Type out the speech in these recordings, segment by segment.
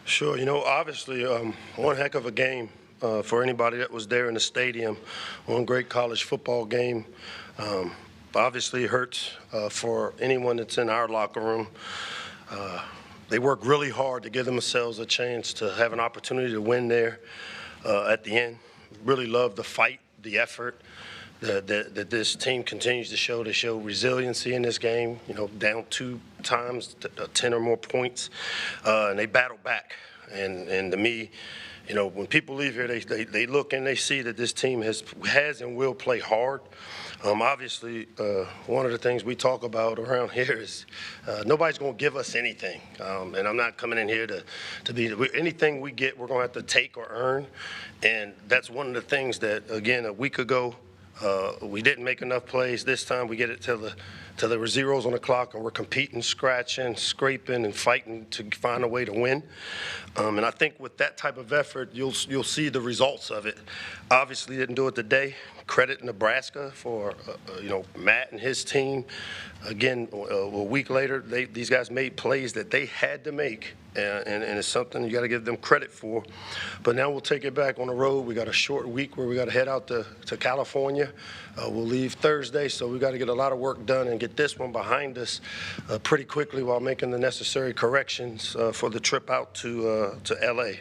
Sure. Obviously, one heck of a game for anybody that was there in the stadium. One great college football game. Obviously, it hurts for anyone that's in our locker room. They work really hard to give themselves a chance to have an opportunity to win there at the end. Really love the fight, the effort that this team continues to show. They show resiliency in this game, down 2 times, 10 or more points, and they battle back. And to me, when people leave here, they look and they see that this team has and will play hard. Obviously, one of the things we talk about around here is nobody's going to give us anything. And I'm not coming in here to be – anything we get, we're going to have to take or earn. And that's one of the things that, again, a week ago, we didn't make enough plays. This time we get it till there were zeros on the clock, and we're competing, scratching, scraping, and fighting to find a way to win. And I think with that type of effort, you'll see the results of it. Obviously, didn't do it today. Credit Nebraska for Matt and his team. Again, a week later, these guys made plays that they had to make, and it's something you got to give them credit for. But now we'll take it back on the road. We got a short week where we got to head out to California. We'll leave Thursday, so we got to get a lot of work done and get this one behind us pretty quickly while making the necessary corrections for the trip out to LA.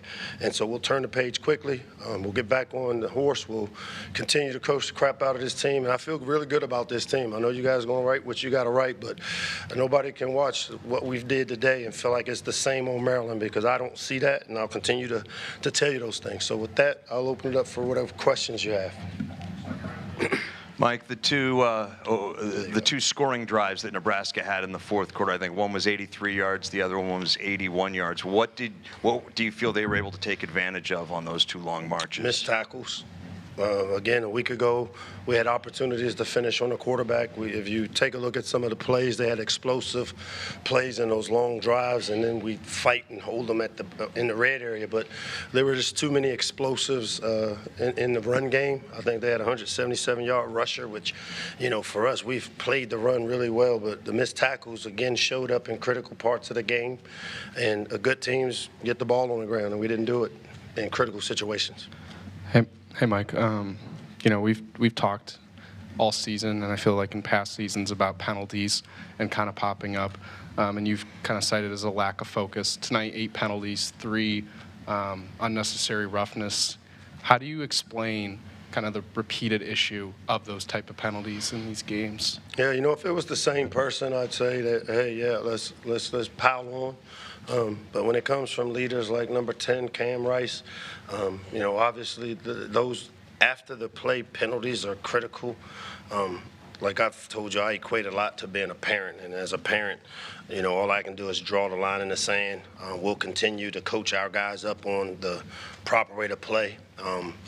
And so we'll turn the page quickly. We'll get back on the horse. We'll continue to coach the crap out of this team, and I feel really good about this team. I know you guys are going to write what you got to write, but nobody can watch what we've did today and feel like it's the same old Maryland, because I don't see that, and I'll continue to tell you those things. So with that, I'll open it up for whatever questions you have. Mike, the two scoring drives that Nebraska had in the fourth quarter, I think one was 83 yards, the other one was 81 yards. What do you feel they were able to take advantage of on those 2 long marches? Missed tackles. Again, a week ago, we had opportunities to finish on the quarterback. If you take a look at some of the plays, they had explosive plays in those long drives, and then we fight and hold them in the red area. But there were just too many explosives in the run game. I think they had a 177-yard rusher, which, for us, we've played the run really well. But the missed tackles, again, showed up in critical parts of the game. And good teams get the ball on the ground, and we didn't do it in critical situations. Hey, Mike. We've talked all season, and I feel like in past seasons, about penalties and kind of popping up, and you've kind of cited as a lack of focus. Tonight, 8 penalties, 3 unnecessary roughness. How do you explain kind of the repeated issue of those type of penalties in these games? Yeah, if it was the same person, I'd say that, hey, yeah, let's pile on. But when it comes from leaders like number 10, Cam Rice, obviously those after the play penalties are critical. Like I've told you, I equate a lot to being a parent. And as a parent, all I can do is draw the line in the sand. We'll continue to coach our guys up on the proper way to play.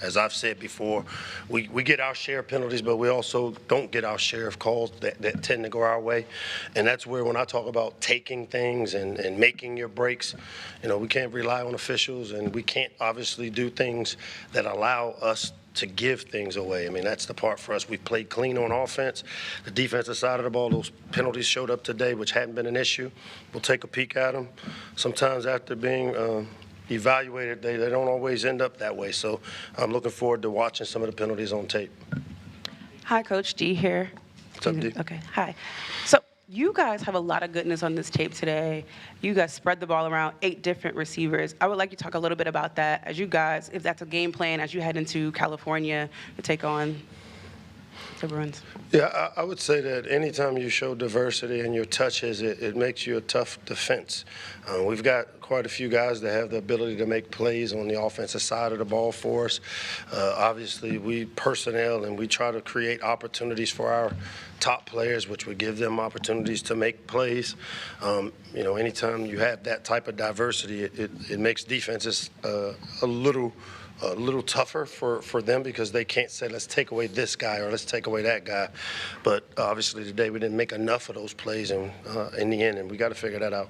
As I've said before, we get our share of penalties, but we also don't get our share of calls that tend to go our way. And that's where, when I talk about taking things and making your breaks, we can't rely on officials, and we can't obviously do things that allow us to give things away. I mean, that's the part for us. We've played clean on offense. The defensive side of the ball, those penalties showed up today, which hadn't been an issue. We'll take a peek at them. Sometimes after being evaluated, they don't always end up that way. So I'm looking forward to watching some of the penalties on tape. Hi, Coach D here. What's up, D? Okay, hi. So you guys have a lot of goodness on this tape today. You guys spread the ball around 8 different receivers. I would like you to talk a little bit about that as you guys, if that's a game plan as you head into California to take on the Bruins. Yeah, I would say that anytime you show diversity in your touches, it makes you a tough defense. We've got quite a few guys that have the ability to make plays on the offensive side of the ball for us. Obviously, we personnel, and we try to create opportunities for our top players, which would give them opportunities to make plays. Anytime you have that type of diversity, it makes defenses a little tougher for them, because they can't say, let's take away this guy or let's take away that guy. But obviously today we didn't make enough of those plays in the end, and we got to figure that out.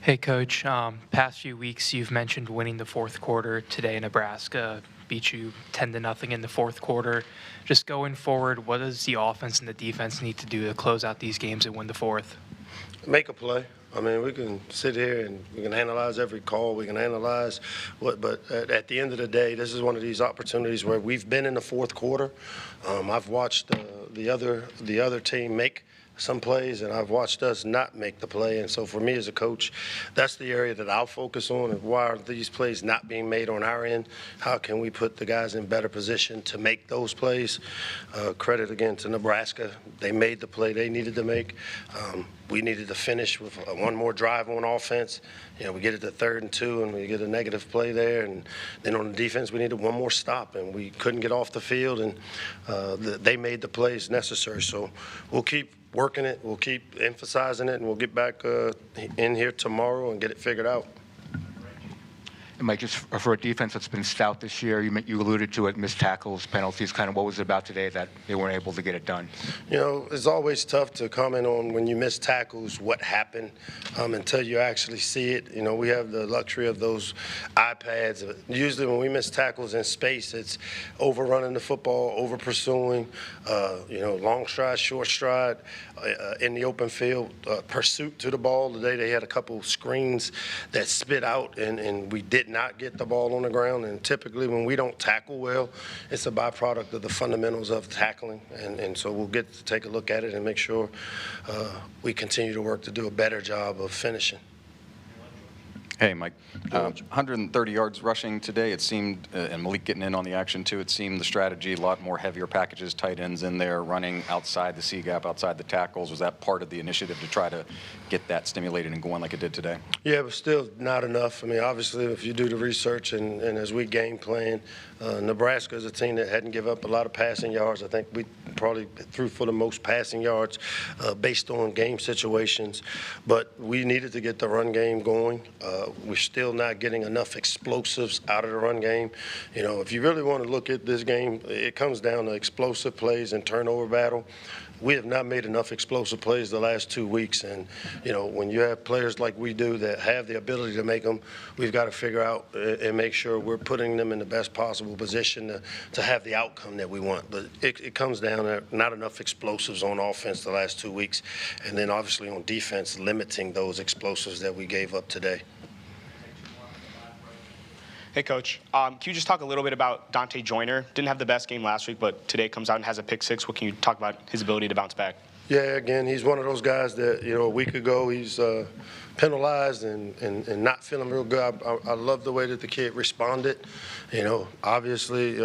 Hey, Coach. Past few weeks, you've mentioned winning the fourth quarter. Today, Nebraska beat you 10-0 in the fourth quarter. Just going forward, what does the offense and the defense need to do to close out these games and win the fourth? Make a play. I mean, we can sit here and we can analyze every call. We can analyze but at the end of the day, this is one of these opportunities where we've been in the fourth quarter. I've watched the other team make some plays, and I've watched us not make the play. And so for me as a coach, that's the area that I'll focus on. And why are these plays not being made on our end? How can we put the guys in better position to make those plays? Credit again to Nebraska. They made the play they needed to make. We needed to finish with one more drive on offense. We get it to 3rd and 2, and we get a negative play there. And then on the defense, we needed one more stop, and we couldn't get off the field. And they made the plays necessary. So we'll keep working it, we'll keep emphasizing it, and we'll get back in here tomorrow and get it figured out. And Mike, just for a defense that's been stout this year, you alluded to it, missed tackles, penalties, kind of what was it about today that they weren't able to get it done? It's always tough to comment on when you miss tackles, what happened, until you actually see it. We have the luxury of those iPads. Usually when we miss tackles in space, it's overrunning the football, over pursuing, long stride, short stride, in the open field, pursuit to the ball. Today they had a couple screens that spit out, and we did not get the ball on the ground. And typically when we don't tackle well, it's a byproduct of the fundamentals of tackling. And so we'll get to take a look at it and make sure we continue to work to do a better job of finishing. Hey, Mike. 130 yards rushing today. It seemed, and Malik getting in on the action too, it seemed the strategy, a lot more heavier packages, tight ends in there, running outside the C-gap, outside the tackles. Was that part of the initiative to try to get that stimulated and going like it did today? Yeah, but still not enough. I mean, obviously, if you do the research and as we game plan, Nebraska is a team that hadn't given up a lot of passing yards. I think we probably threw for the most passing yards based on game situations. But we needed to get the run game going. We're still not getting enough explosives out of the run game. If you really want to look at this game, it comes down to explosive plays and turnover battle. We have not made enough explosive plays the last 2 weeks. And, when you have players like we do that have the ability to make them, we've got to figure out and make sure we're putting them in the best possible position to have the outcome that we want. But it comes down to not enough explosives on offense the last 2 weeks. And then obviously on defense, limiting those explosives that we gave up today. Hey, Coach. Can you just talk a little bit about Dante Joyner? Didn't have the best game last week, but today comes out and has a pick six. What can you talk about his ability to bounce back? Yeah, again, he's one of those guys that, a week ago he's penalized and not feeling real good. I love the way that the kid responded. Obviously,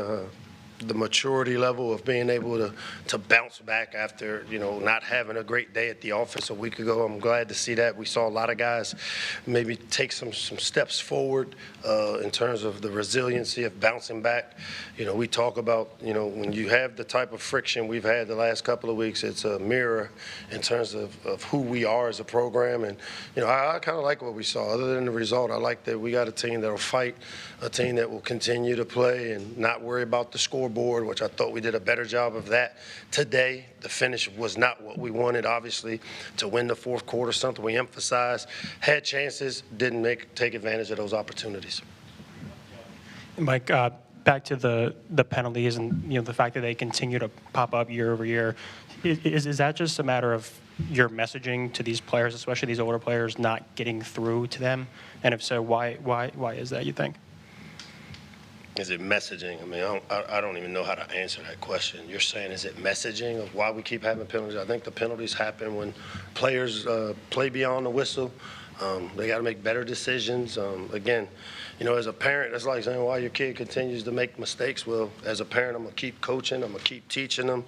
the maturity level of being able to bounce back after, not having a great day at the office a week ago. I'm glad to see that. We saw a lot of guys maybe take some steps forward in terms of the resiliency of bouncing back. We talk about, when you have the type of friction we've had the last couple of weeks, it's a mirror in terms of who we are as a program. And, I kind of like what we saw. Other than the result, I like that we got a team that will fight, a team that will continue to play and not worry about the scoreboard, which I thought we did a better job of that today. The finish was not what we wanted, obviously, to win the fourth quarter, something we emphasized. Had chances, didn't take advantage of those opportunities. Mike, back to the penalties and the fact that they continue to pop up year over year. Is that just a matter of your messaging to these players, especially these older players, not getting through to them? And if so, why is that, you think? Is it messaging? I mean, I don't even know how to answer that question. You're saying, is it messaging of why we keep having penalties? I think the penalties happen when players play beyond the whistle. They got to make better decisions. Again, as a parent, it's like saying why your kid continues to make mistakes. Well, as a parent, I'm going to keep coaching. I'm going to keep teaching them.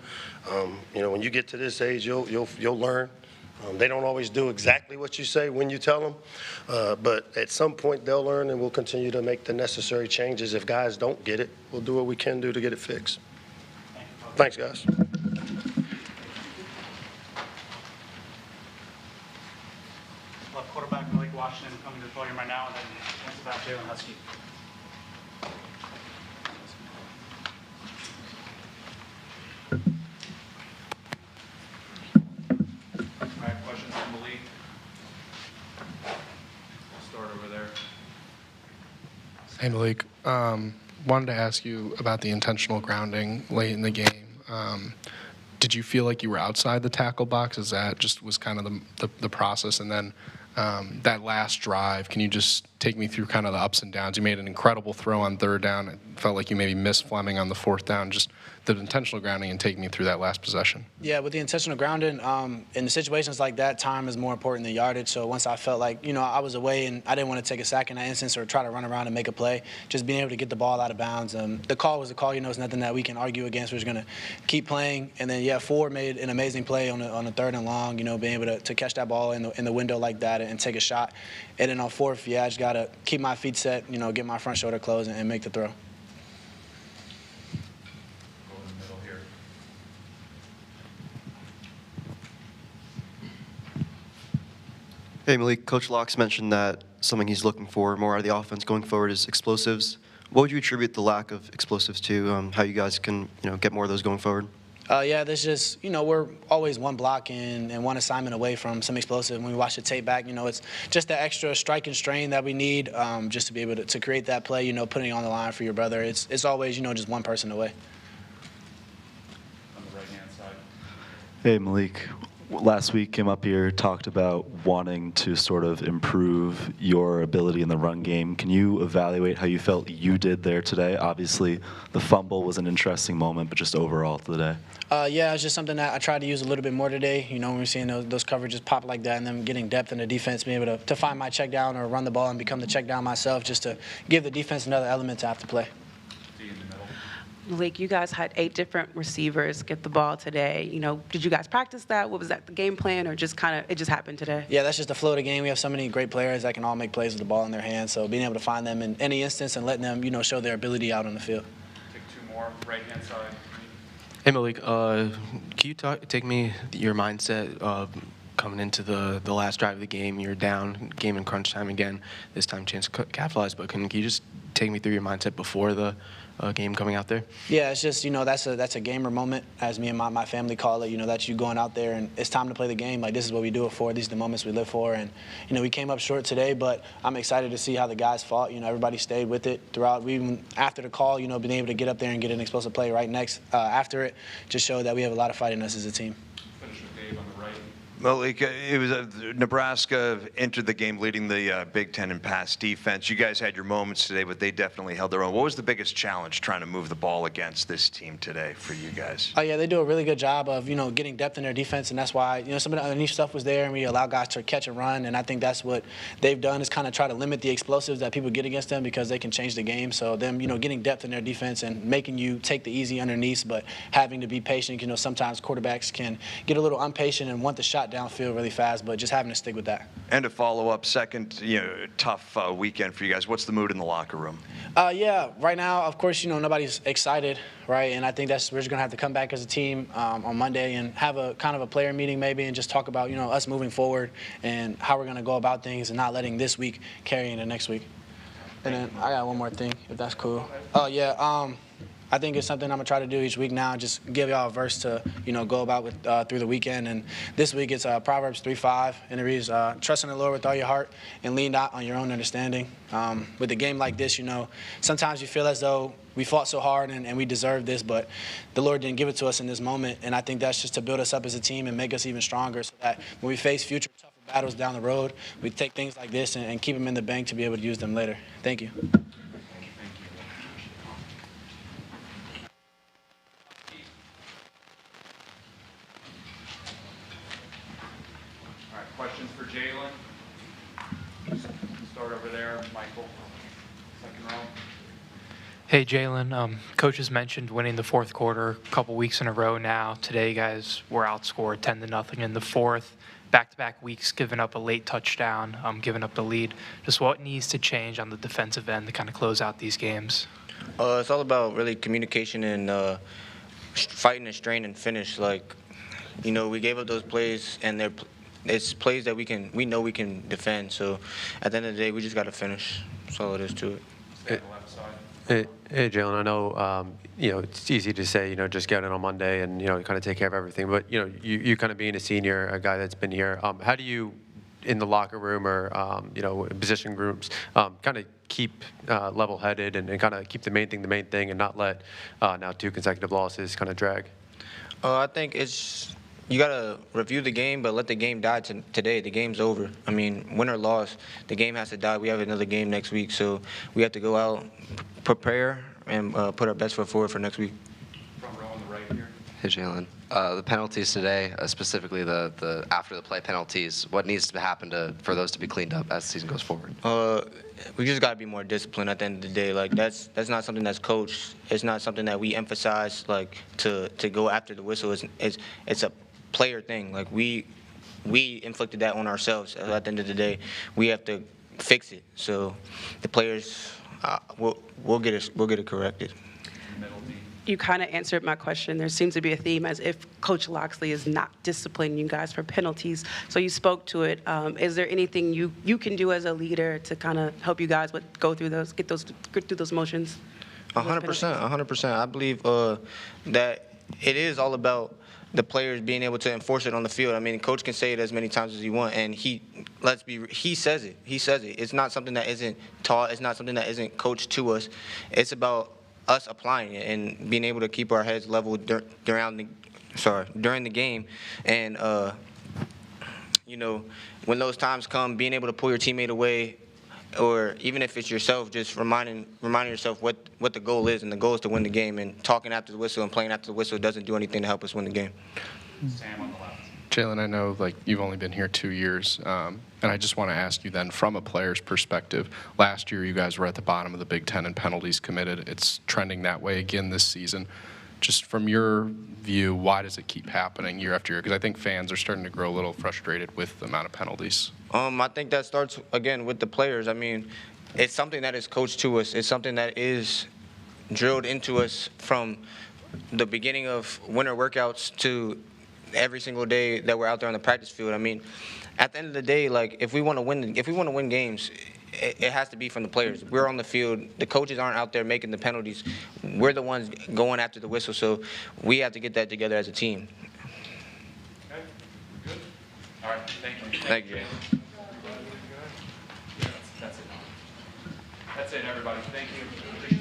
When you get to this age, you'll learn. They don't always do exactly what you say when you tell them, but at some point they'll learn, and we'll continue to make the necessary changes. If guys don't get it, we'll do what we can do to get it fixed. Thanks, guys. Left quarterback Malik Washington coming to the podium right now, and then next about Jalen Husky. I have questions for Malik. over there. Hey, Malik. Wanted to ask you about the intentional grounding late in the game. Did you feel like you were outside the tackle box? Is that just was kind of the process? And then that last drive, can you just take me through kind of the ups and downs? You made an incredible throw on third down. It felt like you maybe missed Fleming on the fourth down. Just the intentional grounding and take me through that last possession. Yeah, with the intentional grounding, in the situations like that, time is more important than yardage. So once I felt like, I was away and I didn't want to take a sack in that instance or try to run around and make a play, just being able to get the ball out of bounds. The call was a call. It's nothing that we can argue against. We're just going to keep playing. And then, Ford made an amazing play on the third and long, being able to catch that ball in the window like that and take a shot. And then on fourth, I just got to keep my feet set, get my front shoulder closed and make the throw. Hey, Malik, Coach Locks mentioned that something he's looking for more out of the offense going forward is explosives. What would you attribute the lack of explosives to, how you guys can, get more of those going forward? There's just, we're always one block and one assignment away from some explosive. When we watch the tape back, it's just the extra strike and strain that we need just to be able to create that play, putting it on the line for your brother. It's always, just one person away. On the right-hand side. Hey, Malik. Last week came up here, talked about wanting to sort of improve your ability in the run game. Can you evaluate how you felt you did there today? Obviously, the fumble was an interesting moment, but just overall today. It's just something that I tried to use a little bit more today. When we're seeing those coverages pop like that and then getting depth in the defense, being able to find my check down or run the ball and become the check down myself just to give the defense another element to have to play. Malik, you guys had 8 different receivers get the ball today. Did you guys practice that? What was that, the game plan, or just it just happened today? Yeah, that's just the flow of the game. We have so many great players that can all make plays with the ball in their hands. So being able to find them in any instance and letting them, show their ability out on the field. Take 2 more, right-hand side. Hey, Malik, can you take me your mindset coming into the last drive of the game? You're down, game in crunch time again. This time chance to capitalize, but can you just take me through your mindset before the game coming out there? Yeah, it's just, that's a gamer moment, as me and my family call it. That's you going out there and it's time to play the game. Like, this is what we do it for. These are the moments we live for. And, we came up short today, but I'm excited to see how the guys fought. everybody stayed with it throughout. We even, after the call, being able to get up there and get an explosive play right next after it just showed that we have a lot of fight in us as a team. Finish with Dave on the right. Malik, it was Nebraska entered the game leading the Big Ten in pass defense. You guys had your moments today, but they definitely held their own. What was the biggest challenge trying to move the ball against this team today for you guys? They do a really good job of, getting depth in their defense, and that's why, some of the underneath stuff was there, and we allow guys to catch and run, and I think that's what they've done is kind of try to limit the explosives that people get against them because they can change the game. So them, getting depth in their defense and making you take the easy underneath, but having to be patient. Sometimes quarterbacks can get a little impatient and want the shot downfield really fast, but just having to stick with that. And to follow up, second, tough weekend for you guys. What's the mood in the locker room? Right now, of course, nobody's excited, right? And I think we're just going to have to come back as a team on Monday and have a kind of a player meeting maybe and just talk about, us moving forward and how we're going to go about things and not letting this week carry into next week. And then I got one more thing, if that's cool. I think it's something I'm going to try to do each week now, just give y'all a verse to, go about with through the weekend. And this week it's Proverbs 3:5, and it reads, trust in the Lord with all your heart and lean not on your own understanding. With a game like this, sometimes you feel as though we fought so hard and we deserved this, but the Lord didn't give it to us in this moment. And I think that's just to build us up as a team and make us even stronger so that when we face future tougher battles down the road, we take things like this and keep them in the bank to be able to use them later. Thank you. Questions for Jalen? Start over there, Michael, second row. Hey, Jalen, Coach has mentioned winning the fourth quarter a couple weeks in a row now. Today, you guys were outscored 10-0 in the fourth. Back-to-back weeks, giving up a late touchdown, giving up the lead. Just what needs to change on the defensive end to kind of close out these games? It's all about really communication and fighting and strain and finish. We gave up those plays, and it's plays that we know we can defend. So at the end of the day, we just got to finish. That's all it is to it. Hey, Jalen, I know, it's easy to say, just get in on Monday and, kind of take care of everything. But, you kind of being a senior, a guy that's been here, how do you in the locker room or in position groups, kind of keep level-headed and kind of keep the main thing and not let now 2 consecutive losses kind of drag? I think you got to review the game, but let the game die today. The game's over. I mean, win or loss, the game has to die. We have another game next week, so we have to go out, prepare, and put our best foot forward for next week. Front row on the right here. Hey, Jalen. The penalties today, specifically the after the play penalties, what needs to happen for those to be cleaned up as the season goes forward? We just got to be more disciplined at the end of the day. Like that's not something that's coached. It's not something that we emphasize like to go after the whistle. It's a player thing. Like we inflicted that on ourselves. At the end of the day, we have to fix it. So the players, we'll get it corrected. You kind of answered my question. There seems to be a theme as if Coach Locksley is not disciplining you guys for penalties. So you spoke to it. Is there anything you can do as a leader to kind of help you guys get through those motions? 100%. I believe that it is all about the players being able to enforce it on the field. I mean, coach can say it as many times as he wants, and he says it. He says it. It's not something that isn't taught. It's not something that isn't coached to us. It's about us applying it and being able to keep our heads level during the game, and when those times come, being able to pull your teammate away, or even if it's yourself, just reminding yourself what the goal is, and the goal is to win the game. And talking after the whistle and playing after the whistle doesn't do anything to help us win the game. Sam on the left. Jalen, I know you've only been here 2 years, and I just want to ask you then, from a player's perspective, last year you guys were at the bottom of the Big Ten in penalties committed. It's trending that way again this season. Just from your view, why does it keep happening year after year? Because I think fans are starting to grow a little frustrated with the amount of penalties. I think that starts, again, with the players. I mean, it's something that is coached to us. It's something that is drilled into us from the beginning of winter workouts to every single day that we're out there on the practice field. I mean, at the end of the day, if we want to win games, it has to be from the players. We're on the field. The coaches aren't out there making the penalties. We're the ones going after the whistle, so we have to get that together as a team. Okay, good. All right, thank you. Thank you. That's it. That's it, everybody. Thank you.